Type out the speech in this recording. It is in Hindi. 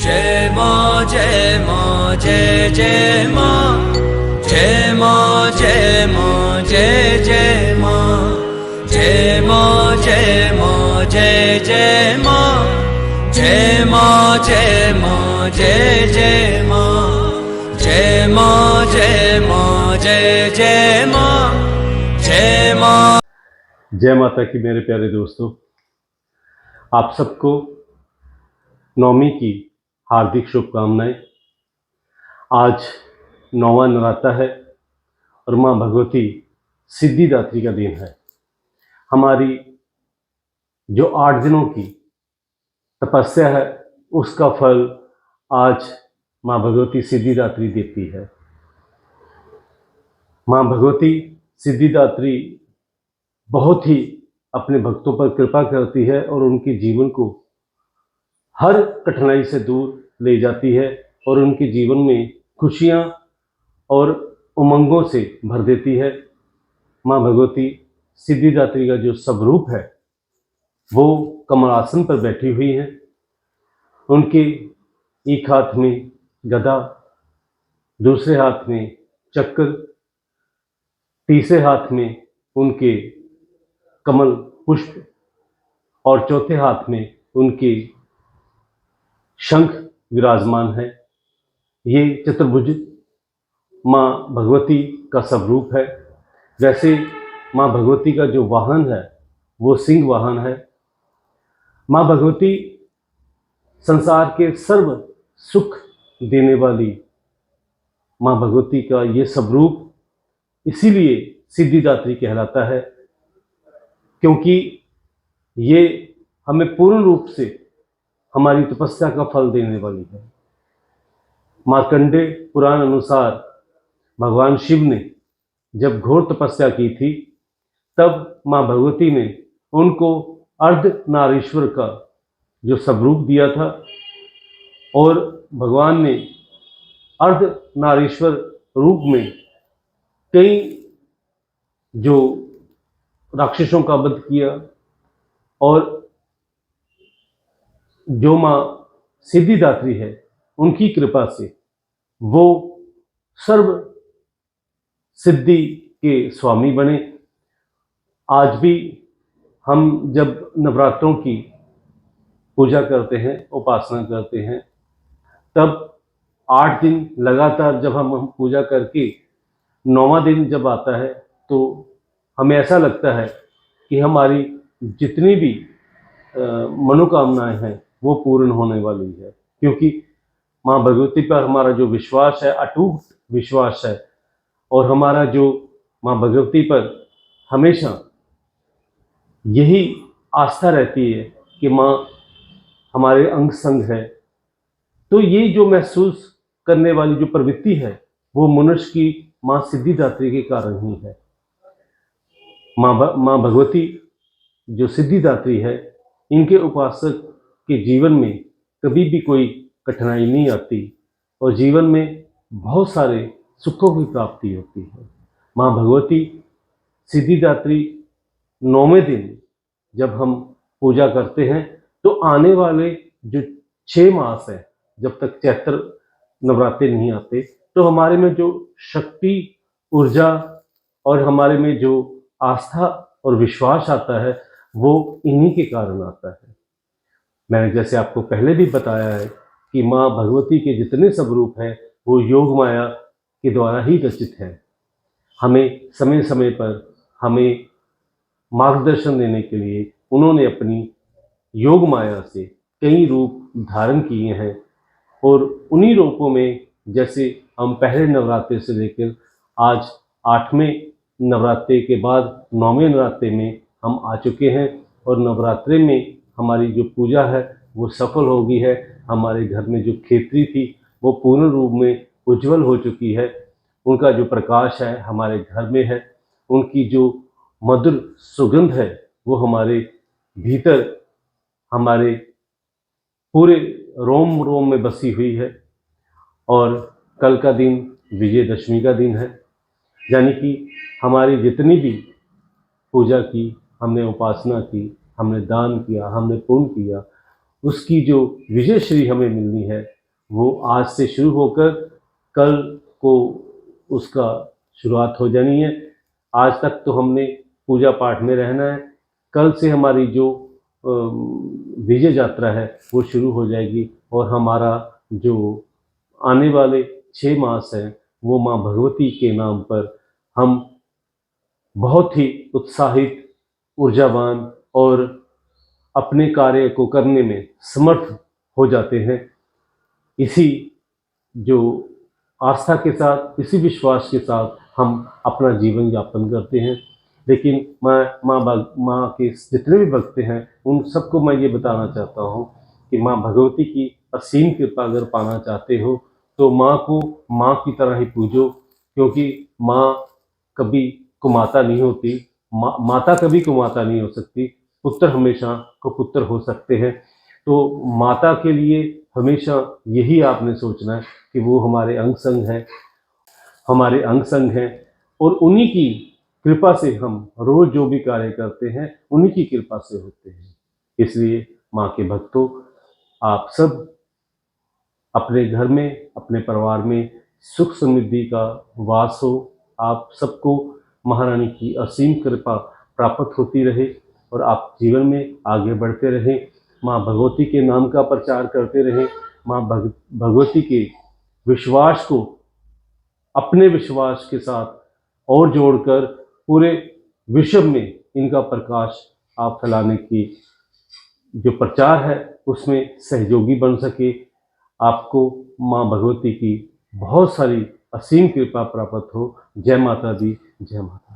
जय मां जय मां जय जय मां जय मां जय मां जय जय मां जय मां जय मां जय जय मां जय मां जय मां जय जय मां जय मां जय मां जय जय मां जय मां। जय माता की मेरे प्यारे दोस्तों, आप सबको नवमी की हार्दिक शुभकामनाएं। आज नौवां नराता है और माँ भगवती सिद्धिदात्री का दिन है। हमारी जो 8 दिनों की तपस्या है उसका फल आज माँ भगवती सिद्धिदात्री देती है। माँ भगवती सिद्धिदात्री बहुत ही अपने भक्तों पर कृपा करती है और उनके जीवन को हर कठिनाई से दूर ले जाती है और उनके जीवन में खुशियां और उमंगों से भर देती है। माँ भगवती सिद्धिदात्री का जो स्वरूप है वो कमलासन पर बैठी हुई है। उनके एक हाथ में गदा, दूसरे हाथ में चक्र, तीसरे हाथ में उनके कमल पुष्प और चौथे हाथ में उनके शंख विराजमान है। ये चतुर्भुज माँ भगवती का स्वरूप है। वैसे माँ भगवती का जो वाहन है वो सिंह वाहन है। माँ भगवती संसार के सर्व सुख देने वाली माँ भगवती का ये स्वरूप इसीलिए सिद्धिदात्री कहलाता है, क्योंकि ये हमें पूर्ण रूप से हमारी तपस्या का फल देने वाली है। मार्कंडेय पुराण अनुसार भगवान शिव ने जब घोर तपस्या की थी तब माँ भगवती ने उनको अर्धनारीश्वर का जो स्वरूप दिया था और भगवान ने अर्धनारीश्वर रूप में कई जो राक्षसों का वध किया और जो माँ सिद्धिदात्री है उनकी कृपा से वो सर्व सिद्धि के स्वामी बने। आज भी हम जब नवरात्रों की पूजा करते हैं, उपासना करते हैं, तब 8 दिन लगातार जब हम पूजा करके 9वां दिन जब आता है तो हमें ऐसा लगता है कि हमारी जितनी भी मनोकामनाएं हैं वो पूर्ण होने वाली है, क्योंकि माँ भगवती पर हमारा जो विश्वास है, अटूट विश्वास है, और हमारा जो माँ भगवती पर हमेशा यही आस्था रहती है कि माँ हमारे अंग संग है। तो ये जो महसूस करने वाली जो प्रवृत्ति है वो मनुष्य की माँ सिद्धिदात्री के कारण ही है। माँ भगवती जो सिद्धिदात्री है, इनके उपासक के जीवन में कभी भी कोई कठिनाई नहीं आती और जीवन में बहुत सारे सुखों की प्राप्ति होती है। माँ भगवती सिद्धिदात्री 9वें दिन जब हम पूजा करते हैं तो आने वाले जो 6 मास है, जब तक चैत्र नवरात्रे नहीं आते, तो हमारे में जो शक्ति, ऊर्जा और हमारे में जो आस्था और विश्वास आता है वो इन्हीं के कारण आता है। मैंने जैसे आपको पहले भी बताया है कि माँ भगवती के जितने स्वरूप हैं वो योग माया के द्वारा ही रचित है। हमें समय समय पर हमें मार्गदर्शन देने के लिए उन्होंने अपनी योग माया से कई रूप धारण किए हैं और उन्हीं रूपों में जैसे हम पहले नवरात्रे से लेकर आज 8वें नवरात्रे के बाद 9वें नवरात्रे में हम आ चुके हैं और नवरात्रे में हमारी जो पूजा है वो सफल हो गई है। हमारे घर में जो खेतरी थी वो पूर्ण रूप में उज्जवल हो चुकी है। उनका जो प्रकाश है हमारे घर में है। उनकी जो मधुर सुगंध है वो हमारे भीतर, हमारे पूरे रोम रोम में बसी हुई है। और कल का दिन विजयदशमी का दिन है, यानी कि हमारी जितनी भी पूजा की, हमने उपासना की, हमने दान किया, हमने पुण्य किया, उसकी जो विजयश्री हमें मिलनी है वो आज से शुरू होकर कल को उसका शुरुआत हो जानी है। आज तक तो हमने पूजा पाठ में रहना है, कल से हमारी जो विजय यात्रा है वो शुरू हो जाएगी और हमारा जो आने वाले 6 मास हैं वो माँ भगवती के नाम पर हम बहुत ही उत्साहित, ऊर्जावान और अपने कार्य को करने में समर्थ हो जाते हैं। इसी जो आस्था के साथ, इसी विश्वास के साथ हम अपना जीवन यापन करते हैं। लेकिन मैं माँ के जितने भी भक्त हैं उन सबको मैं ये बताना चाहता हूँ कि माँ भगवती की असीम कृपा अगर पाना चाहते हो तो माँ को माँ की तरह ही पूजो, क्योंकि माँ कभी कुमाता नहीं होती, माता कभी कुमाता नहीं हो सकती, पुत्र हमेशा को पुत्र हो सकते हैं। तो माता के लिए हमेशा यही आपने सोचना है कि वो हमारे अंग संग हैं, हमारे अंग संग हैं और उन्हीं की कृपा से हम रोज जो भी कार्य करते हैं उन्हीं की कृपा से होते हैं। इसलिए माँ के भक्तों, आप सब अपने घर में, अपने परिवार में सुख समृद्धि का वास हो। आप सबको महारानी की असीम कृपा प्राप्त होती रहे और आप जीवन में आगे बढ़ते रहें। माँ भगवती के नाम का प्रचार करते रहें। माँ भगवती के विश्वास को अपने विश्वास के साथ और जोड़कर पूरे विश्व में इनका प्रकाश आप फैलाने की जो प्रचार है उसमें सहयोगी बन सके। आपको माँ भगवती की बहुत सारी असीम कृपा प्राप्त हो। जय माता दी, जय माता।